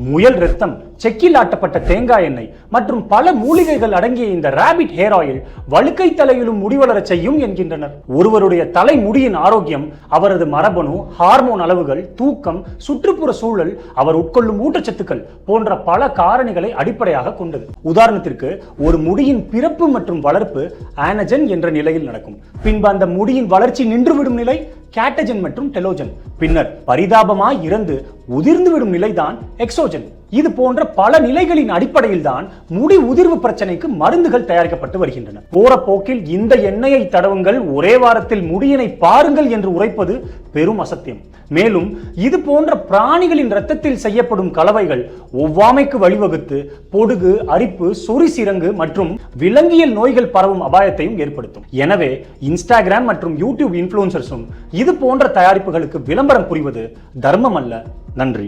முயல் ரத்தம், செக்கில் ஆட்டப்பட்ட தேங்காய் எண்ணெய் மற்றும் பல மூலிகைகள் அடங்கிய இந்த ராபிட் ஹேர் ஆயில் வழுக்கை தலையிலும் முடிவளரச் செய்யும் என்கின்றனர். ஒருவருடைய தலை முடியின் ஆரோக்கியம் அவரது மரபணு, ஹார்மோன் அளவுகள், தூக்கம், சுற்றுப்புற சூழல், அவர் உட்கொள்ளும் ஊட்டச்சத்துக்கள் போன்ற பல காரணிகளை அடிப்படையாக கொண்டது. உதாரணத்திற்கு, ஒரு முடியின் பிறப்பு மற்றும் வளர்ப்பு ஆனஜன் என்ற நிலையில் நடக்கும். பின்பு அந்த முடியின் வளர்ச்சி நின்றுவிடும் நிலை கேட்டஜன் மற்றும் டெலோஜன். பின்னர் பரிதாபமாய் இறந்து உதிர்ந்துவிடும் நிலைதான் எக்ஸோஜன். இது போன்ற பல நிலைகளின் அடிப்படையில் தான் முடி உதிர்வு பிரச்சனைக்கு மருந்துகள் தயாரிக்கப்பட்டு வருகின்றன. போற போக்கில் இந்த எண்ணெயை தடவுங்கள், ஒரே வாரத்தில் முடியினை பாருங்கள் என்று உரைப்பது பெரும் அசத்தியம். மேலும் இது போன்ற பிராணிகளின் இரத்தத்தில் செய்யப்படும் கலவைகள் ஒவ்வாமைக்கு வழிவகுத்து பொடுகு, அரிப்பு, சொறி சிரங்கு மற்றும் விலங்கியல் நோய்கள் பரவும் அபாயத்தையும் ஏற்படுத்தும். எனவே இன்ஸ்டாகிராம் மற்றும் யூடியூப் இன்ஃப்ளூயன்சர்ஸும் இது போன்ற தயாரிப்புகளுக்கு விளம்பரம் புரிவது தர்மம் அல்ல. நன்றி.